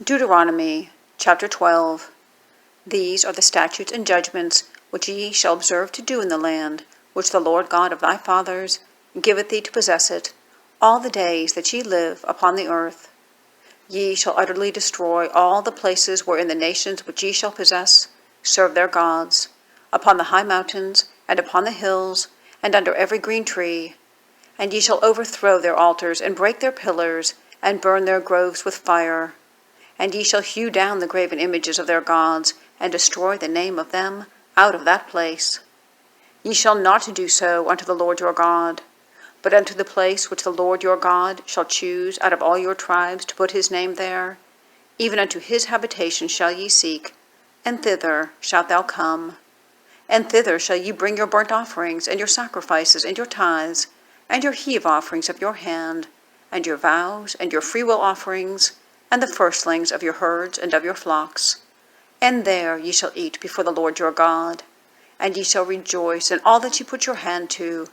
Deuteronomy chapter 12. These are the statutes and judgments which ye shall observe to do in the land, which the Lord God of thy fathers giveth thee to possess it, all the days that ye live upon the earth. Ye shall utterly destroy all the places wherein the nations which ye shall possess serve their gods, upon the high mountains, and upon the hills, and under every green tree. And ye shall overthrow their altars, and break their pillars, and burn their groves with fire. And ye shall hew down the graven images of their gods, and destroy the name of them out of that place. Ye shall not do so unto the Lord your God, but unto the place which the Lord your God shall choose out of all your tribes to put his name there, even unto his habitation shall ye seek, and thither shalt thou come. And thither shall ye bring your burnt offerings, and your sacrifices, and your tithes, and your heave offerings of your hand, and your vows, and your freewill offerings, and the firstlings of your herds and of your flocks. And there ye shall eat before the Lord your God, and ye shall rejoice in all that ye put your hand to,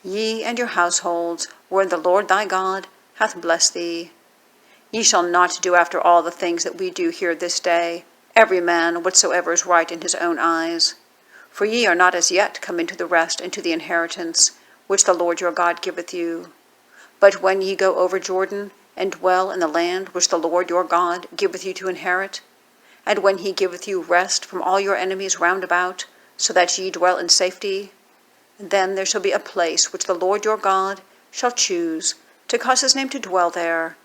ye and your households, wherein the Lord thy God hath blessed thee. Ye shall not do after all the things that we do here this day, every man whatsoever is right in his own eyes. For ye are not as yet come into the rest and to the inheritance which the Lord your God giveth you. But when ye go over Jordan, and dwell in the land which the Lord your God giveth you to inherit, and when he giveth you rest from all your enemies round about, so that ye dwell in safety, then there shall be a place which the Lord your God shall choose, to cause his name to dwell there.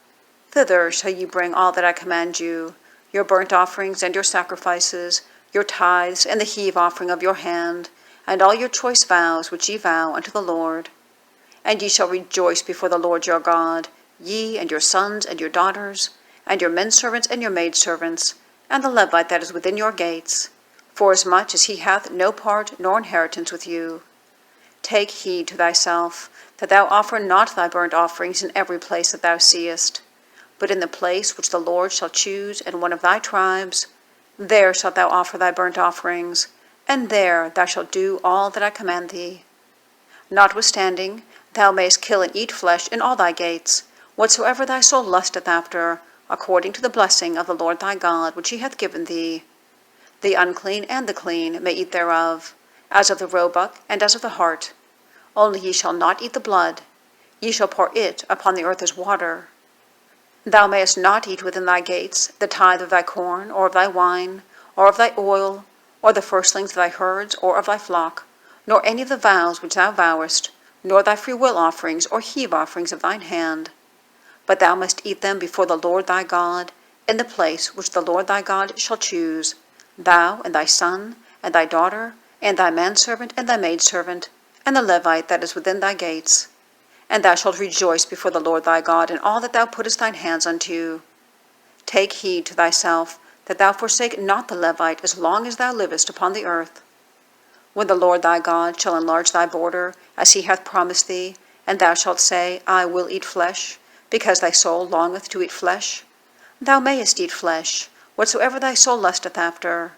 Thither shall ye bring all that I command you, your burnt offerings and your sacrifices, your tithes and the heave offering of your hand, and all your choice vows which ye vow unto the Lord. And ye shall rejoice before the Lord your God, ye and your sons and your daughters, and your menservants and your maidservants, and the Levite that is within your gates, forasmuch as he hath no part nor inheritance with you. Take heed to thyself, that thou offer not thy burnt offerings in every place that thou seest, but in the place which the Lord shall choose in one of thy tribes, there shalt thou offer thy burnt offerings, and there thou shalt do all that I command thee. Notwithstanding, thou mayest kill and eat flesh in all thy gates, whatsoever thy soul lusteth after, according to the blessing of the Lord thy God which he hath given thee. The unclean and the clean may eat thereof, as of the roebuck and as of the hart. Only ye shall not eat the blood. Ye shall pour it upon the earth as water. Thou mayest not eat within thy gates the tithe of thy corn, or of thy wine, or of thy oil, or the firstlings of thy herds, or of thy flock, nor any of the vows which thou vowest, nor thy freewill offerings or heave offerings of thine hand. But thou must eat them before the Lord thy God, in the place which the Lord thy God shall choose, thou and thy son, and thy daughter, and thy manservant, and thy maidservant, and the Levite that is within thy gates. And thou shalt rejoice before the Lord thy God in all that thou puttest thine hands unto. Take heed to thyself, that thou forsake not the Levite as long as thou livest upon the earth. When the Lord thy God shall enlarge thy border, as he hath promised thee, and thou shalt say, I will eat flesh, because thy soul longeth to eat flesh, thou mayest eat flesh, whatsoever thy soul lusteth after.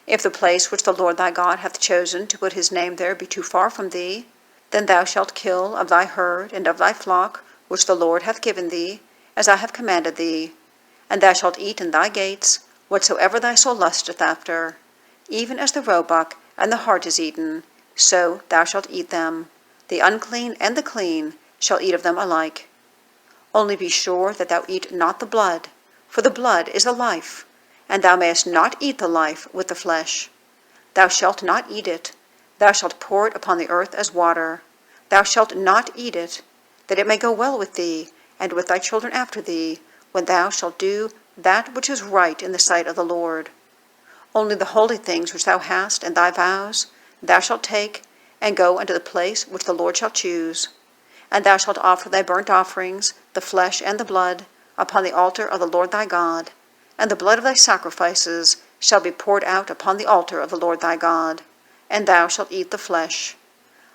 If the place which the Lord thy God hath chosen to put his name there be too far from thee, then thou shalt kill of thy herd and of thy flock, which the Lord hath given thee, as I have commanded thee. And thou shalt eat in thy gates whatsoever thy soul lusteth after, even as the roebuck and the hart is eaten, so thou shalt eat them. The unclean and the clean shall eat of them alike. Only be sure that thou eat not the blood, for the blood is the life, and thou mayest not eat the life with the flesh. Thou shalt not eat it. Thou shalt pour it upon the earth as water. Thou shalt not eat it, that it may go well with thee, and with thy children after thee, when thou shalt do that which is right in the sight of the Lord. Only the holy things which thou hast and thy vows thou shalt take, and go unto the place which the Lord shall choose. And thou shalt offer thy burnt offerings, the flesh and the blood, upon the altar of the Lord thy God, and the blood of thy sacrifices shall be poured out upon the altar of the Lord thy God, and thou shalt eat the flesh.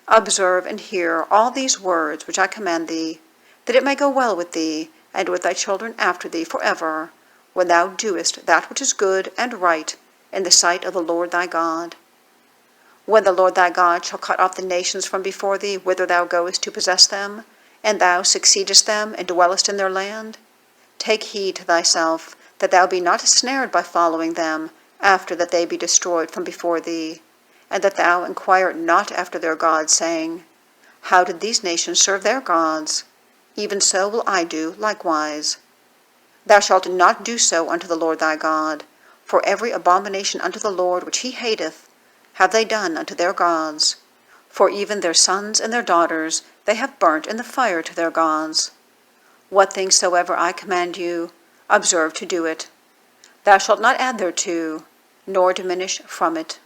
Observe and hear all these words which I command thee, that it may go well with thee, and with thy children after thee forever, when thou doest that which is good and right in the sight of the Lord thy God. When the Lord thy God shall cut off the nations from before thee, whither thou goest to possess them, and thou succeedest them, and dwellest in their land, take heed to thyself, that thou be not snared by following them, after that they be destroyed from before thee, and that thou inquire not after their gods, saying, How did these nations serve their gods? Even so will I do likewise. Thou shalt not do so unto the Lord thy God, for every abomination unto the Lord which he hateth have they done unto their gods, for even their sons and their daughters they have burnt in the fire to their gods. What things soever I command you, observe to do it. Thou shalt not add thereto, nor diminish from it.